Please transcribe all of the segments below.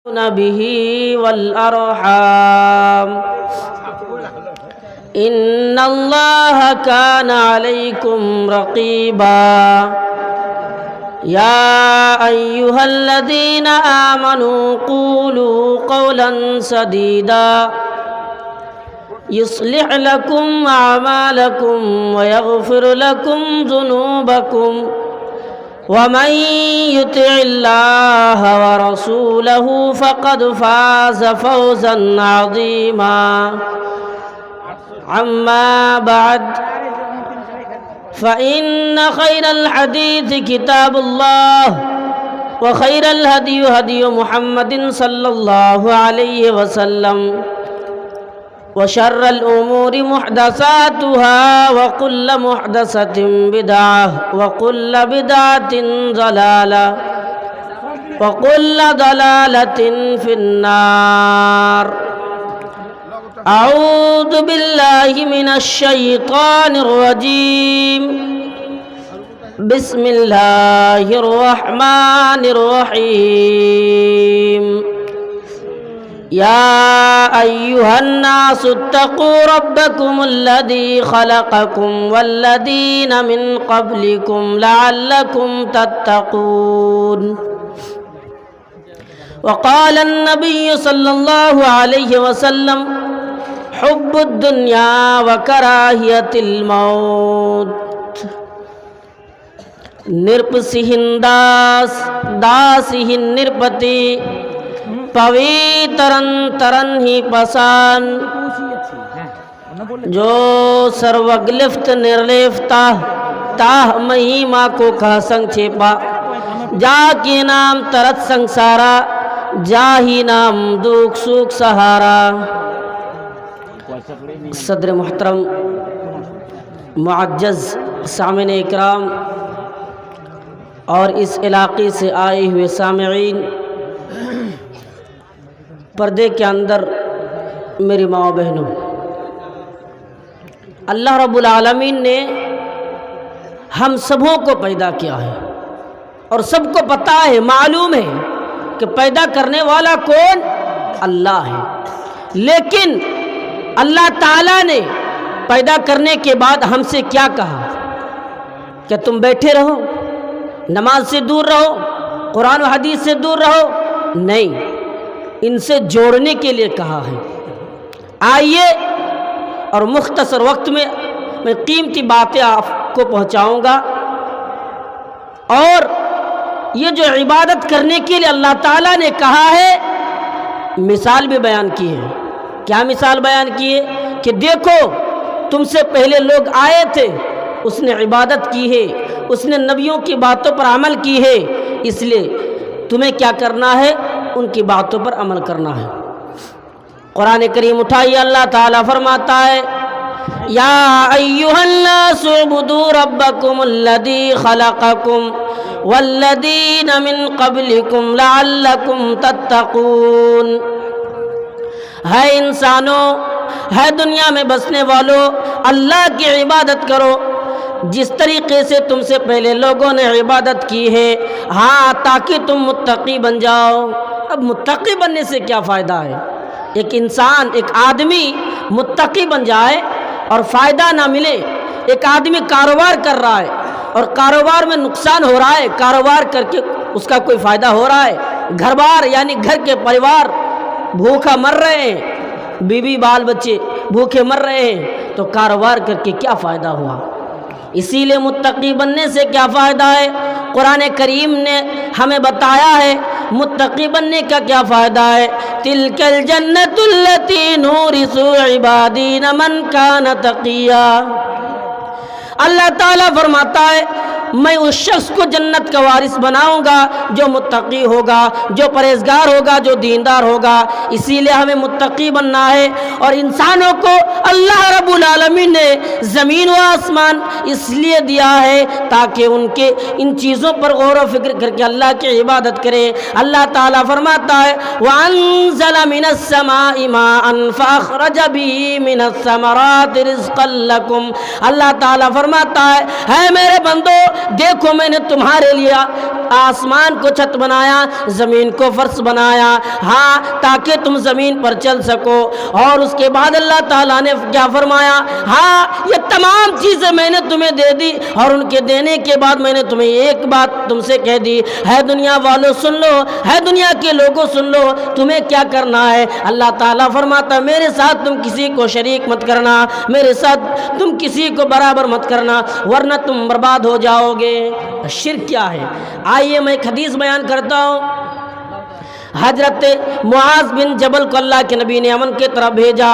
به والأرحام إن الله كان عليكم رقيبا يا أيها الذين آمنوا قولوا قولا سديدا يصلح لكم أعمالكم ويغفر لكم ذنوبكم ومن يطع الله ورسوله فقد فاز فوزا عظيما أما بعد فإن خير الحديث كتاب الله وخير الهدي هدي محمد صلى الله عليه وسلم وشر الأمور محدثاتها وكل محدثة بدعة وكل بدعة ضلالة وكل ضلالة في النار. أعوذ بالله من الشيطان الرجيم. بسم الله الرحمن الرحيم. يا أيها الناس اتقوا ربكم الذي خلقكم والذين من قبلكم لعلكم تتقون. وقال النبي صلى الله عليه وسلم حب الدنيا وكراهية الموت. نرپسہنداس داسہن نرپتی پویترن ترن ہی پسان جو سروگلفت نرلیفتا تاہ مہیما کو کھا سنگ چھپا جا کی نام ترت سنگسارا جا ہی نام دوک سوک سہارا. صدر محترم معجز سامعین اکرام اور اس علاقے سے آئے ہوئے سامعین، پردے کے اندر میری ماں و بہنوں، اللہ رب العالمین نے ہم سبوں کو پیدا کیا ہے اور سب کو پتہ ہے، معلوم ہے کہ پیدا کرنے والا کون؟ اللہ ہے. لیکن اللہ تعالیٰ نے پیدا کرنے کے بعد ہم سے کیا کہا؟ کہ تم بیٹھے رہو، نماز سے دور رہو، قرآن و حدیث سے دور رہو؟ نہیں، ان سے جوڑنے کے لیے کہا ہے. آئیے اور مختصر وقت میں قیمتی باتیں آپ کو پہنچاؤں گا، اور یہ جو عبادت کرنے کے لیے اللہ تعالیٰ نے کہا ہے، مثال بھی بیان کی ہے. کیا مثال بیان کی ہے؟ کہ دیکھو تم سے پہلے لوگ آئے تھے، اس نے عبادت کی ہے، اس نے نبیوں کی باتوں پر عمل کی ہے، اس لیے تمہیں کیا کرنا ہے؟ ان کی باتوں پر عمل کرنا ہے. قرآن کریم اٹھائیے، اللہ تعالیٰ فرماتا ہے یا ایھا الناس اعبدوا ربکم الذی خلقکم والذین من قبلکم لعلکم تتقون. ہے انسانوں، ہے دنیا میں بسنے والوں، اللہ کی عبادت کرو جس طریقے سے تم سے پہلے لوگوں نے عبادت کی ہے، ہاں، تاکہ تم متقی بن جاؤ. اب متقی بننے سے کیا فائدہ ہے؟ ایک انسان، ایک آدمی متقی بن جائے اور فائدہ نہ ملے. ایک آدمی کاروبار کر رہا ہے اور کاروبار میں نقصان ہو رہا ہے، کاروبار کر کے اس کا کوئی فائدہ ہو رہا ہے؟ گھر بار یعنی گھر کے پریوار بھوکا مر رہے ہیں، بیوی بال بچے بھوکے مر رہے ہیں، تو کاروبار کر کے کیا فائدہ ہوا؟ اسی لیے متقی بننے سے کیا فائدہ ہے؟ قرآن کریم نے ہمیں بتایا ہے متقی بننے کا کیا فائدہ ہے. تلک الجنۃ التی نورث عبادین من کان تقیا. اللہ تعالیٰ فرماتا ہے میں اس شخص کو جنت کا وارث بناؤں گا جو متقی ہوگا، جو پرہیزگار ہوگا، جو دیندار ہوگا. اسی لیے ہمیں متقی بننا ہے. اور انسانوں کو اللہ رب العالمین نے زمین و آسمان اس لیے دیا ہے تاکہ ان کے ان چیزوں پر غور و فکر کر کے اللہ کی عبادت کرے. اللہ تعالیٰ فرماتا ہے وَأَنزَلَ مِنَ السَّمَاءِ مَاءً فَأَخْرَجَ بِهِ مِنَ الثَّمَرَاتِ رِزْقًا لَكُمْ. اللہ تعالیٰ فرماتا ہے میرے بندو، دیکھو میں نے تمہارے لیے آسمان کو چھت بنایا، زمین کو فرش بنایا، ہاں تاکہ تم زمین پر چل سکو۔ اور اس کے بعد اللہ تعالیٰ نے کیا فرمایا؟ ہاں یہ تمام چیزیں میں نے تمہیں دے دی، اور ان کے دینے کے بعد میں نے تمہیں ایک بات تم سے کہہ دی ہے دنیا والوں سن لو، ہے دنیا کے لوگوں سن لو، تمہیں کیا کرنا ہے؟ اللہ تعالیٰ فرماتا میرے ساتھ تم کسی کو شریک مت کرنا، میرے ساتھ تم کسی کو برابر مت کرنا، ورنہ تم برباد ہو جاؤ گے۔ شرک کیا ہے؟ آئیے میں ایک حدیث بیان کرتا ہوں۔ حضرت معاذ بن جبل کو اللہ کے نبی نے یمن کی طرف بھیجا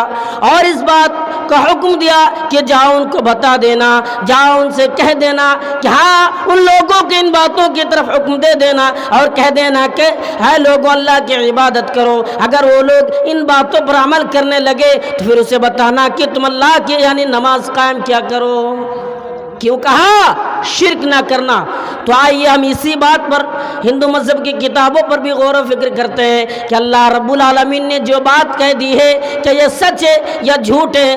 اور اس بات کا حکم دیا کہ جاؤ ان کو بتا دینا، جاؤ ان سے کہہ دینا کہ ہاں ان لوگوں کے ان باتوں کی طرف حکم دے دینا اور کہہ دینا کہ ہے لوگوں اللہ کی عبادت کرو۔ اگر وہ لوگ ان باتوں پر عمل کرنے لگے تو پھر اسے بتانا کہ تم اللہ کی یعنی نماز قائم کیا کرو۔ کیوں کہا شرک نہ کرنا؟ تو آئیے ہم اسی بات پر ہندو مذہب کی کتابوں پر بھی غور و فکر کرتے ہیں کہ اللہ رب العالمین نے جو بات کہہ دی ہے کہ یہ سچ ہے یا جھوٹ ہے۔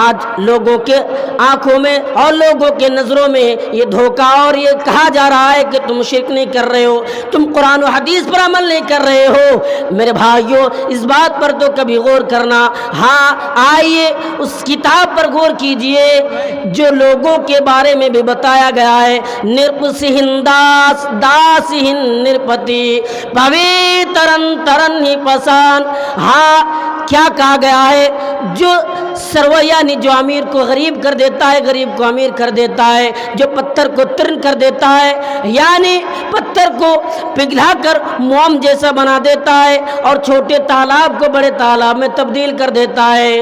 آج لوگوں کے آنکھوں میں اور لوگوں کے نظروں میں یہ دھوکہ اور یہ کہا جا رہا ہے کہ تم شرک نہیں کر رہے ہو، تم قرآن و حدیث پر عمل نہیں کر رہے ہو۔ میرے بھائیوں اس بات پر تو کبھی غور کرنا۔ ہاں آئیے اس کتاب پر غور کیجئے جو لوگوں کے بارے میں بھی بتایا گیا ہے۔ نرپسہن داس داسہن نرپتی پویترن ترن ہی پسان۔ ہاں کیا کہا گیا ہے؟ جو سرو یعنی جو امیر کو غریب کر دیتا ہے، غریب کو امیر کر دیتا ہے، جو پتھر کو ترن کر دیتا ہے یعنی پتھر کو پگھلا کر موم جیسا بنا دیتا ہے اور چھوٹے تالاب کو بڑے تالاب میں تبدیل کر دیتا ہے۔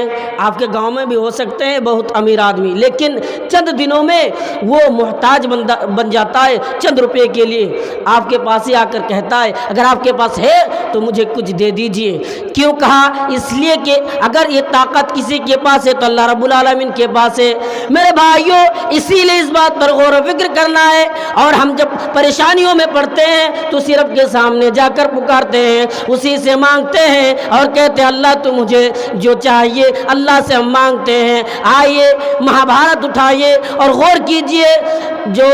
آپ کے گاؤں میں بھی ہو سکتے ہیں بہت امیر آدمی، لیکن چند دنوں میں وہ محتاج بن جاتا ہے چند روپے کے لیے۔ آپ کے پاس ہی آ کر کہتا ہے اگر آپ کے پاس ہے تو مجھے کچھ دے دیجئے۔ کیوں کہا؟ اس لیے کہ اگر یہ طاقت کسی کے پاس ہے تو اللہ رب العالمین کے پاس ہے۔ میرے بھائیوں اسی لیے اس بات پر غور و فکر کرنا ہے، اور ہم جب پریشانیوں میں پڑتے ہیں تو صرف کے سامنے جا کر پکارتے ہیں، اسی سے مانگتے ہیں اور کہتے ہیں اللہ تو مجھے جو چاہیے اللہ سے ہم مانگتے ہیں۔ آئیے مہابھارت اٹھائیے اور غور کیجئے جو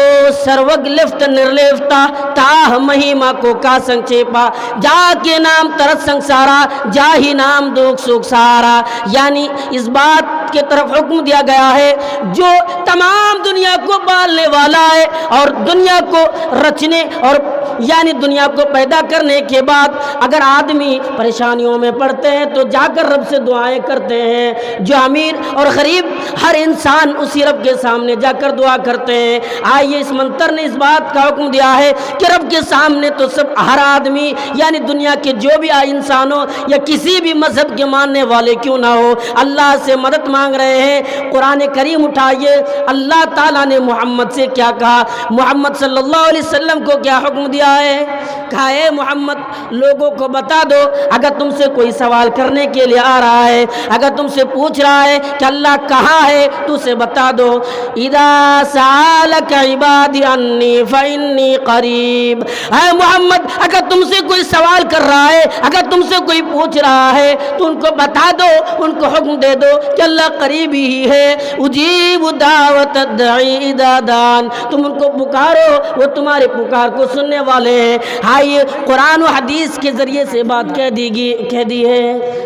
سروگ لفت نرلفتا تاہ مہیما کو کا سنچیپا جا کے نام ترت سنسارا جا ہی نام دکھ سکھ سارا، یعنی اس بات کی طرف حکم دیا گیا ہے جو تمام دنیا کو پالنے والا ہے اور دنیا کو رچنے اور یعنی دنیا کو پیدا کرنے کے بعد اگر آدمی پریشانیوں میں پڑتے ہیں تو جا کر رب سے دعائیں کرتے ہیں۔ جو امیر اور غریب ہر انسان اسی رب کے سامنے جا کر دعا کرتے ہیں۔ آئیے اس منتر نے اس بات کا حکم دیا ہے کہ رب کے سامنے تو سب ہر آدمی یعنی دنیا کے جو بھی انسان ہو یا کسی بھی مذہب کے ماننے والے کیوں نہ ہو اللہ سے مدد مانگ رہے ہیں۔ قرآن کریم اٹھائیے، اللہ تعالیٰ نے محمد سے کیا کہا؟ محمد صلی اللہ علیہ وسلم کو کیا حکم دیا ہے؟ کہا اے محمد لوگوں کو بتا دو اگر تم سے کوئی سوال کرنے کے لیے آ رہا ہے، اگر تم سے پوچھ رہا ہے کہ اللہ کہاں ہے تو اسے بتا دو اذا سالک عبادی انی فانی قریب۔ اے محمد اگر تم سے کوئی سوال کر رہا ہے، اگر تم سے کوئی پوچھ رہا ہے تو ان کو بتا دو، ان کو حکم دے دو کہ اللہ قریب ہی ہے۔ اجیب دعوت الداعی اذا دعان، تم ان کو پکارو وہ تمہارے پکار کو سننے والے ہیں۔ آئیے قرآن و حدیث کے ذریعے سے بات کہہ دی ہے،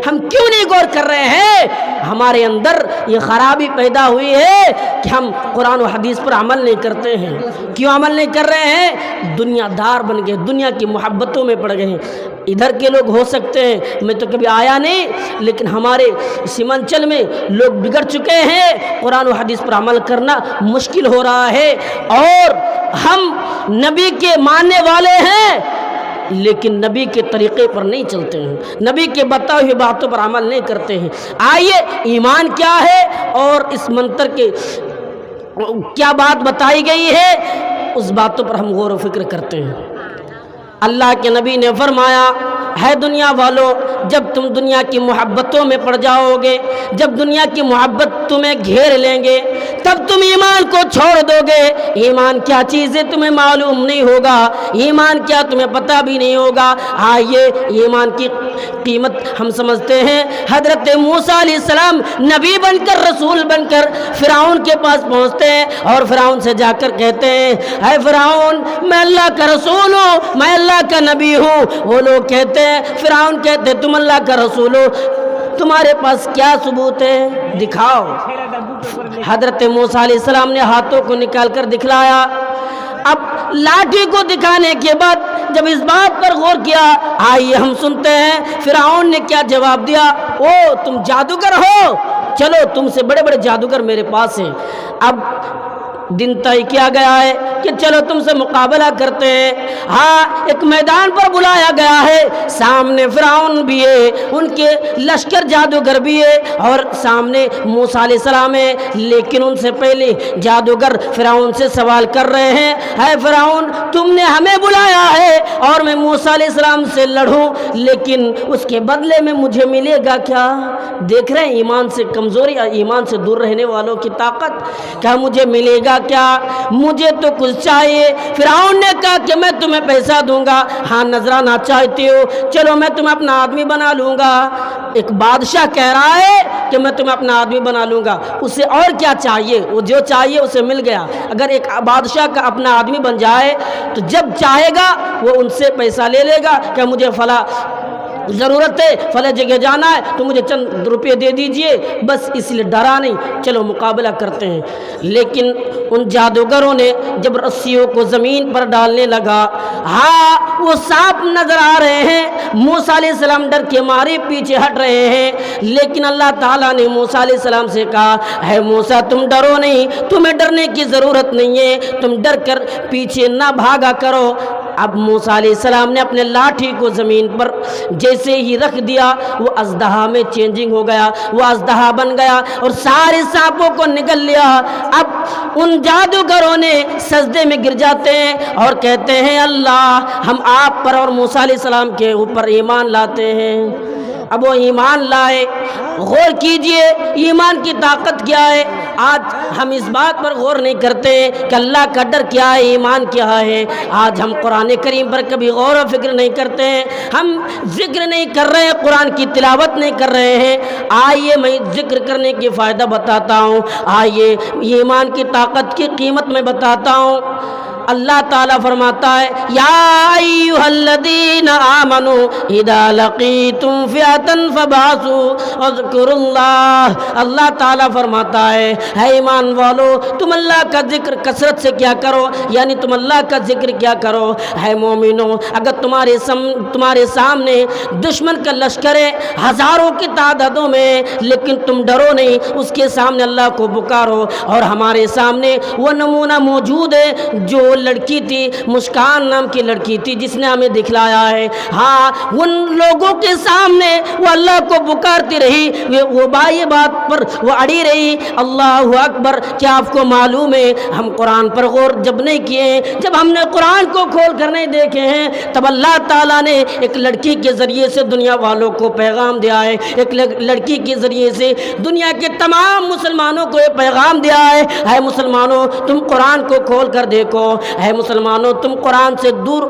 ہم کیوں نہیں غور کر رہے ہیں؟ ہمارے اندر یہ خرابی پیدا ہوئی ہے کہ ہم قرآن و حدیث پر عمل نہیں کرتے ہیں۔ کیوں عمل نہیں کر رہے ہیں؟ دنیا دار بن گئے، دنیا کی محبتوں میں پڑ گئے ہیں۔ ادھر کے لوگ ہو سکتے ہیں، میں تو کبھی آیا نہیں، لیکن ہمارے سیمانچل میں لوگ بگڑ چکے ہیں، قرآن و حدیث پر عمل کرنا مشکل ہو رہا ہے، اور ہم نبی کے ماننے والے ہیں لیکن نبی کے طریقے پر نہیں چلتے ہیں، نبی کے بتائے ہوئے باتوں پر عمل نہیں کرتے ہیں۔ آئیے ایمان کیا ہے اور اس منتر کے کیا بات بتائی گئی ہے اس باتوں پر ہم غور و فکر کرتے ہیں۔ اللہ کے نبی نے فرمایا ہے دنیا والو جب تم دنیا کی محبتوں میں پڑ جاؤ گے، جب دنیا کی محبت تمہیں گھیر لیں گے، تب تم ایمان کو چھوڑ دو گے۔ ایمان کیا چیز ہے تمہیں معلوم نہیں ہوگا، ایمان کیا تمہیں پتہ بھی نہیں ہوگا۔ آئیے ایمان کی قیمت ہم سمجھتے ہیں۔ حضرت موسیٰ علیہ السلام نبی بن کر، رسول بن کر فرعون کے پاس پہنچتے ہیں اور فرعون سے جا کر کہتے ہیں اے فرعون میں اللہ کا رسول ہوں، میں اللہ کا نبی ہوں۔ وہ لوگ کہتے ہیں، فرعون کہتے ہیں تم اللہ کا رسول ہو، تمہارے پاس کیا ثبوت ہے، دکھاؤ۔ حضرت موسیٰ علیہ السلام نے ہاتھوں کو نکال کر دکھلایا۔ اب لاٹھی کو دکھانے کے بعد جب اس بات پر غور کیا، آئیے ہم سنتے ہیں فرعون نے کیا جواب دیا۔ او تم جادوگر ہو، چلو تم سے بڑے بڑے جادوگر میرے پاس ہیں۔ اب دن طے کیا گیا ہے کہ چلو تم سے مقابلہ کرتے ہیں۔ ہاں ایک میدان پر بلایا گیا ہے، سامنے فرعون بھی ہے، ان کے لشکر جادوگر بھی ہے، اور سامنے موسیٰ علیہ السلام ہے۔ لیکن ان سے پہلے جادوگر فرعون سے سوال کر رہے ہیں اے فرعون تم نے ہمیں بلایا ہے اور میں موسیٰ علیہ السلام سے لڑوں، لیکن اس کے بدلے میں مجھے ملے گا کیا؟ دیکھ رہے ہیں ایمان سے کمزوری، ایمان سے دور رہنے والوں کی طاقت۔ کیا مجھے ملے گا کیا؟ مجھے تو کچھ چاہیے۔ فرعون نے کہا کہ میں تمہیں پیسہ دوں گا، ہاں نذرانہ چاہتے ہو، چلو میں تمہیں اپنا آدمی بنا لوں گا۔ ایک بادشاہ کہہ رہا ہے کہ میں تمہیں اپنا آدمی بنا لوں گا، اسے اور کیا چاہیے؟ وہ جو چاہیے اسے مل گیا۔ اگر ایک بادشاہ کا اپنا آدمی بن جائے تو جب چاہے گا وہ ان سے پیسہ لے لے گا کہ مجھے فلاں ضرورت ہے، فلاں جگہ جانا ہے تو مجھے چند روپے دے دیجئے، بس اس لیے ڈرا نہیں، چلو مقابلہ کرتے ہیں۔ لیکن ان جادوگروں نے جب رسیوں کو زمین پر ڈالنے لگا، ہاں وہ سانپ نظر آ رہے ہیں، موسیٰ علیہ السلام ڈر کے مارے پیچھے ہٹ رہے ہیں، لیکن اللہ تعالیٰ نے موسیٰ علیہ السلام سے کہا اے موسیٰ تم ڈرو نہیں، تمہیں ڈرنے کی ضرورت نہیں ہے، تم ڈر کر پیچھے نہ بھاگا کرو۔ اب موسیٰ علیہ السلام نے اپنے لاٹھی کو زمین پر جیسے ہی رکھ دیا، وہ اژدہا میں چینجنگ ہو گیا، وہ اژدہا بن گیا اور سارے سانپوں کو نگل لیا۔ اب ان جادوگروں نے سجدے میں گر جاتے ہیں اور کہتے ہیں اللہ ہم آپ پر اور موسیٰ علیہ السلام کے اوپر ایمان لاتے ہیں۔ اب وہ ایمان لائے۔ غور کیجئے ایمان کی طاقت کیا ہے۔ آج ہم اس بات پر غور نہیں کرتے کہ اللہ کا ڈر کیا ہے، ایمان کیا ہے۔ آج ہم قرآن کریم پر کبھی غور و فکر نہیں کرتے ہیں، ہم ذکر نہیں کر رہے ہیں، قرآن کی تلاوت نہیں کر رہے ہیں۔ آئیے میں ذکر کرنے کی فائدہ بتاتا ہوں، آئیے ایمان کی طاقت کی قیمت میں بتاتا ہوں۔ اللہ تعالیٰ فرماتا ہے یا ایھا الذین آمنوا اذا لقیتم فئۃ فبعثوا واذکروا اللہ۔ اللہ تعالیٰ فرماتا ہے اے ایمان والو تم اللہ کا ذکر کثرت سے کیا کرو، یعنی تم اللہ کا ذکر کیا کرو۔ اے مومنو اگر تمہارے سامنے دشمن کا لشکر ہے ہزاروں کی تعدادوں میں، لیکن تم ڈرو نہیں، اس کے سامنے اللہ کو پکارو۔ اور ہمارے سامنے وہ نمونہ موجود ہے، جو لڑکی تھی مسکان نام کی لڑکی تھی جس نے ہمیں دکھلایا ہے۔ ہاں ان لوگوں کے سامنے وہ اللہ کو پکارتی رہی، وہ بائی بات پر وہ اڑی رہی، اللہ اکبر۔ کیا آپ کو معلوم ہے ہم قرآن پر غور جب نہیں کیے ہیں، جب ہم نے قرآن کو کھول کر نہیں دیکھے ہیں، تب اللہ تعالیٰ نے ایک لڑکی کے ذریعے سے دنیا والوں کو پیغام دیا ہے، ایک لڑکی کے ذریعے سے دنیا کے تمام مسلمانوں کو یہ پیغام دیا ہے اے مسلمانوں تم قرآن کو کھول کر دیکھو، اے مسلمانوں تم قرآن سے دور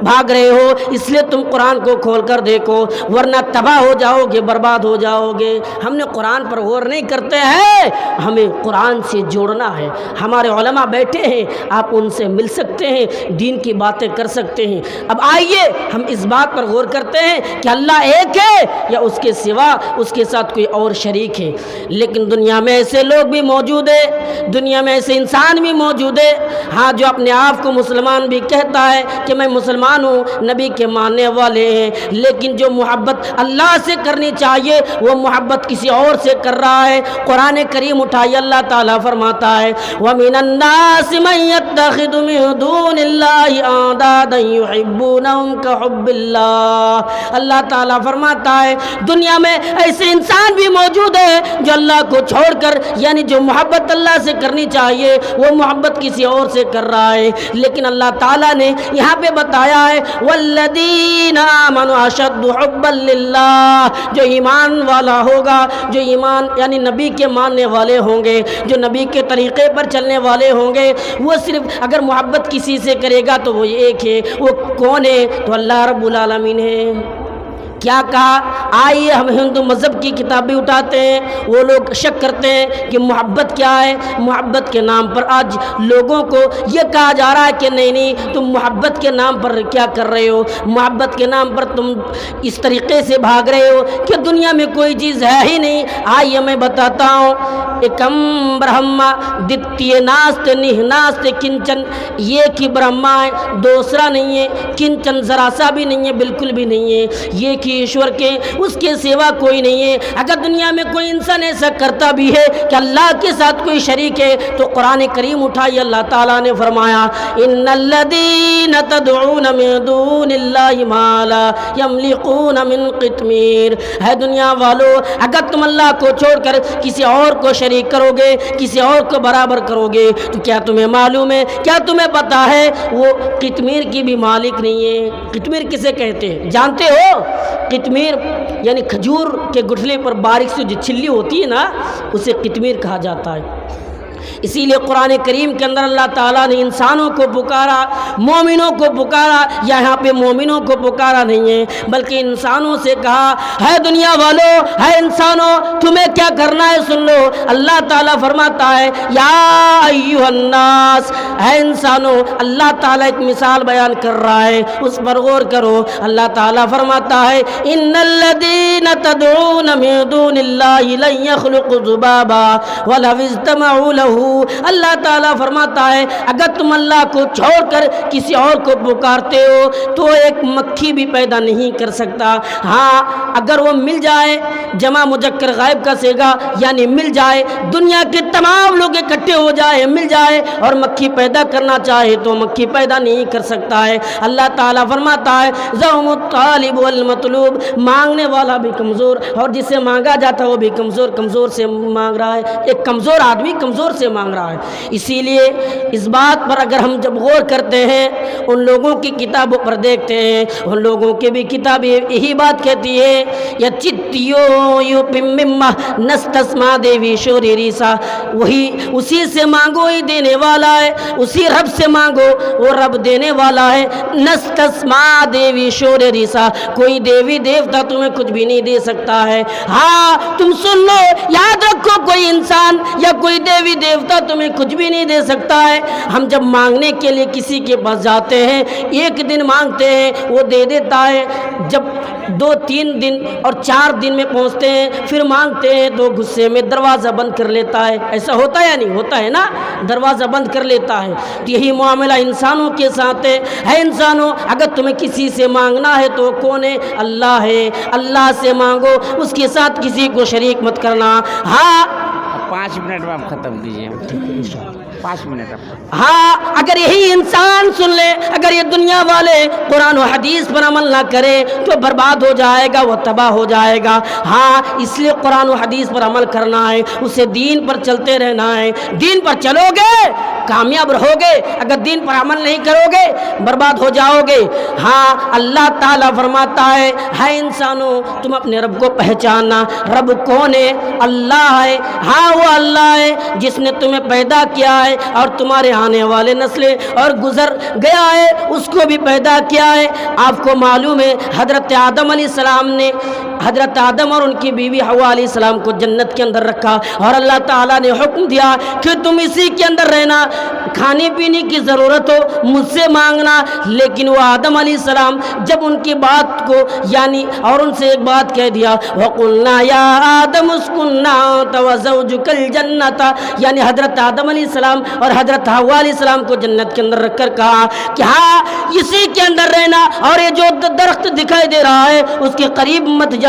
بھاگ رہے ہو، اس لیے تم قرآن کو کھول کر دیکھو ورنہ تباہ ہو جاؤ گے، برباد ہو جاؤ گے۔ ہم نے قرآن پر غور نہیں کرتے ہیں، ہمیں قرآن سے جوڑنا ہے۔ ہمارے علماء بیٹھے ہیں، آپ ان سے مل سکتے ہیں، دین کی باتیں کر سکتے ہیں۔ اب آئیے ہم اس بات پر غور کرتے ہیں کہ اللہ ایک ہے یا اس کے سوا اس کے ساتھ کوئی اور شریک ہے۔ لیکن دنیا میں ایسے لوگ بھی موجود ہیں، دنیا میں ایسے انسان بھی موجود ہے، ہاں جو اپنے آپ کو مسلمان بھی کہتا ہے کہ میں مسلمان ہوں، نبی کے ماننے والے ہیں، لیکن جو محبت اللہ سے کرنی چاہیے وہ محبت کسی اور سے کر رہا ہے۔ قرآن کریم اٹھائیے، اللہ تعالیٰ فرماتا ہے وَمِنَ النَّاسِ مَن يَتَّخِذُ مِن دُونِ اللَّهِ أَندَادًا يُحِبُّونَهُمْ كَحُبِّ اللَّهِ۔ اللہ تعالیٰ فرماتا ہے دنیا میں ایسے انسان بھی موجود ہیں جو اللہ کو چھوڑ کر، یعنی جو محبت اللہ سے کرنی چاہیے وہ محبت کسی اور سے کر رہا ہے۔ لیکن اللہ تعالیٰ نے یہاں پہ بتایا کیا ہے والذین آمنوا اشد حبا للہ، جو ایمان والا ہوگا، جو ایمان یعنی نبی کے ماننے والے ہوں گے، جو نبی کے طریقے پر چلنے والے ہوں گے، وہ صرف اگر محبت کسی سے کرے گا تو وہ ایک ہے، وہ کون ہے؟ تو اللہ رب العالمین ہے۔ کیا کہا؟ آئیے ہم ہندو مذہب کی کتابیں اٹھاتے ہیں، وہ لوگ شک کرتے ہیں کہ محبت کیا ہے، محبت کے نام پر آج لوگوں کو یہ کہا جا رہا ہے کہ نہیں نہیں تم محبت کے نام پر کیا کر رہے ہو، محبت کے نام پر تم اس طریقے سے بھاگ رہے ہو کہ دنیا میں کوئی چیز ہے ہی نہیں۔ آئیے میں بتاتا ہوں، ایکم برہما دتیہ ناست نہناست کنچن، ایک ہی برہما ہے، دوسرا نہیں ہے، کنچن ذرا سا بھی نہیں ہے، بالکل بھی نہیں ہے، یہ کہ ایشور کے اس کے سوا کوئی نہیں ہے۔ اگر دنیا میں کوئی انسان ایسا کرتا بھی ہے کہ اللہ کے ساتھ کوئی شریک ہے تو قرآن کریم اٹھائیے، اللہ تعالیٰ نے فرمایا ان الذین تدعون من دون اللہ ما لا یملکون من قطمیر، ہے دنیا والو اگر تم اللہ کو چھوڑ کر کسی اور کو شریک کرو گے، کسی اور کو برابر کرو گے تو کیا تمہیں معلوم ہے، کیا تمہیں پتا ہے وہ قطمیر کی بھی مالک نہیں ہے؟ قطمیر کسے کہتے ہیں جانتے ہو؟ قطمیر یعنی کھجور کے گٹھلے پر باریک سی جو چھلی ہوتی ہے نا، اسے قطمیر کہا جاتا ہے۔ اسی لیے قرآن کریم کے اندر اللہ تعالیٰ نے انسانوں کو پکارا، مومنوں کو پکارا، یہاں پہ مومنوں کو پکارا نہیں ہے بلکہ انسانوں سے کہا ہے دنیا والو، ہے انسانوں تمہیں کیا کرنا ہے سن لو۔ اللہ تعالیٰ فرماتا ہے یا ایھا الناس، ہے انسانوں، اللہ تعالیٰ ایک مثال بیان کر رہا ہے، اس پر غور کرو۔ اللہ تعالیٰ فرماتا ہے ان الذین تدعون من دون اللہ لن یخلقوا ذبابا ولو اجتمعوا لہ، اللہ تعالیٰ فرماتا ہے اگر تم اللہ کو چھوڑ کر کسی اور کو پکارتے ہو تو ایک مکھی بھی پیدا نہیں کر سکتا۔ ہاں اگر وہ مل جائے، جمع مذکر غائب کا صیغہ یعنی مل جائے، دنیا کے تمام لوگ اکٹھے ہو جائے، مل جائے اور مکھی پیدا کرنا چاہے تو مکھی پیدا نہیں کر سکتا ہے۔ اللہ تعالیٰ فرماتا ہے ذم الطالب والمطلوب، مانگنے والا بھی کمزور اور جسے مانگا جاتا ہے وہ بھی کمزور سے مانگ رہا ہے، ایک کمزور آدمی کمزور سے مانگ رہا ہے۔ اسی لیے اس بات پر اگر ہم جب غور کرتے ہیں، ان لوگوں کی کتابوں پر دیکھتے ہیں، ان لوگوں کی بھی کتاب یہی بات کہتی ہے یا چتیو یو پمما نستسما دیوی شوری ریسا، وہی اسی سے مانگو ہی دینے والا ہے، اسی رب سے مانگو وہ رب دینے والا ہے۔ نستسما دیوی شوری ریسا، کوئی دیوی دیوتا تمہیں کچھ بھی نہیں دے سکتا ہے۔ ہاں تم سن لو، یاد رکھو، کوئی انسان یا کوئی دیوی دیوتا تمہیں کچھ بھی نہیں دے سکتا ہے۔ ہم جب مانگنے کے لیے کسی کے پاس جاتے ہیں، ایک دن مانگتے ہیں وہ دے دیتا ہے، جب 2-3 دن اور 4 دن میں پہنچتے ہیں پھر مانگتے ہیں تو غصے میں دروازہ بند کر لیتا ہے۔ ایسا ہوتا ہے یا نہیں ہوتا ہے نا، دروازہ بند کر لیتا ہے۔ تو یہی معاملہ انسانوں کے ساتھ ہے۔ انسانوں اگر تمہیں کسی سے مانگنا ہے تو کون ہے؟ اللہ ہے، اللہ سے مانگو، اس کے ساتھ کسی کو شریک مت کرنا۔ ہاں 5 منٹ میں آپ ختم کیجیے، 5 منٹ آپ۔ ہاں اگر یہی انسان سن لے، اگر یہ دنیا والے قرآن و حدیث پر عمل نہ کرے تو برباد ہو جائے گا، وہ تباہ ہو جائے گا۔ ہاں اس لیے قرآن و حدیث پر عمل کرنا ہے، اسے دین پر چلتے رہنا ہے۔ دین پر چلو گے کامیاب رہو گے، اگر دین پر عمل نہیں کرو گے برباد ہو جاؤ گے۔ ہاں اللہ تعالیٰ فرماتا ہے انسانوں تم اپنے رب کو پہچاننا۔ رب کون ہے؟ اللہ ہے۔ ہاں وہ اللہ ہے جس نے تمہیں پیدا کیا ہے اور تمہارے آنے والے نسلیں اور گزر گیا ہے اس کو بھی پیدا کیا ہے۔ آپ کو معلوم ہے حضرت آدم علیہ السلام نے حضرت آدم اور ان کی بیوی حوا علیہ السلام کو جنت کے اندر رکھا اور اللہ تعالیٰ نے حکم دیا کہ تم اسی کے اندر رہنا، کھانے پینے کی ضرورت ہو مجھ سے مانگنا۔ لیکن وہ آدم علیہ السلام جب ان کی بات کو یعنی اور ان سے ایک بات کہہ دیا وَقُلْنَا يَا آدَمُ اسْكُنْ أَنْتَ وَزَوْجُكَ الْجَنَّةَ، یعنی حضرت آدم علیہ السلام اور حضرت حوا علیہ السلام کو جنت کے اندر رکھ کر کہا کہ ہاں اسی کے اندر رہنا اور یہ جو درخت دکھائی دے رہا ہے اس کے قریب مت جانا۔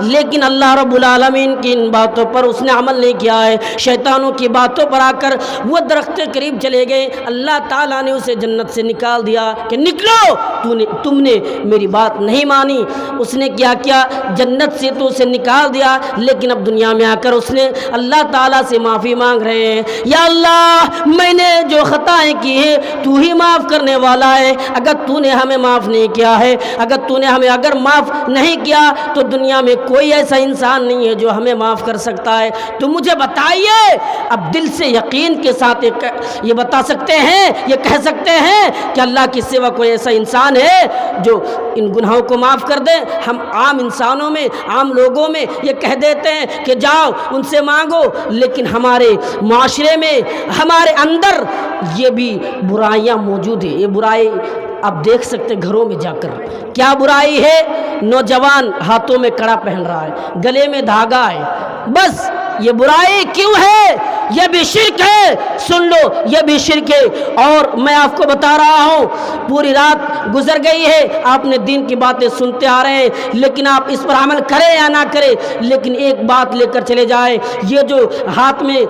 لیکن اللہ رب العالمین کی ان باتوں پر اس نے عمل نہیں کیا ہے، شیطانوں کی باتوں پر آ کر وہ درخت کے قریب چلے چلے گئے، اللہ تعالیٰ نے اسے جنت سے نکال دیا کہ نکلو، تم نے میری بات نہیں مانی۔ اس نے کیا کیا؟ جنت سے تو اسے نکال دیا، لیکن اب دنیا میں آ کر اس نے اللہ تعالیٰ سے معافی مانگ رہے ہیں، یا اللہ میں نے جو خطائیں کی ہیں تو ہی معاف کرنے والا ہے، اگر تو نے ہمیں معاف نہیں کیا ہے، اگر تو نے ہمیں اگر معاف نہیں کیا تو دنیا میں کوئی ایسا انسان نہیں ہے جو ہمیں معاف کر سکتا ہے، تو مجھے بتائیے۔ اب دل سے یقین کے ساتھ یہ بتا سکتے ہیں، یہ کہہ سکتے ہیں کہ اللہ کے سوا کوئی ایسا انسان ہے جو ان گناہوں کو معاف کر دے؟ ہم عام انسانوں میں، عام لوگوں میں یہ کہہ دیتے ہیں کہ جاؤ ان سے مانگو، لیکن ہمارے معاشرے میں، ہمارے اندر یہ بھی برائیاں موجود ہیں۔ یہ برائی آپ دیکھ سکتے گھروں میں جا کر، کیا برائی ہے؟ نوجوان ہاتھوں میں کڑا پہن رہا ہے، گلے میں دھاگا ہے، بس یہ برائی کیوں ہے؟ یہ بھی شرک ہے، سن لو یہ بھی شرک ہے۔ اور میں آپ کو بتا رہا ہوں، پوری رات گزر گئی ہے، آپ نے دین کی باتیں سنتے آ رہے ہیں، لیکن آپ اس پر عمل کریں یا نہ کریں، لیکن ایک بات لے کر چلے جائیں، یہ جو ہاتھ میں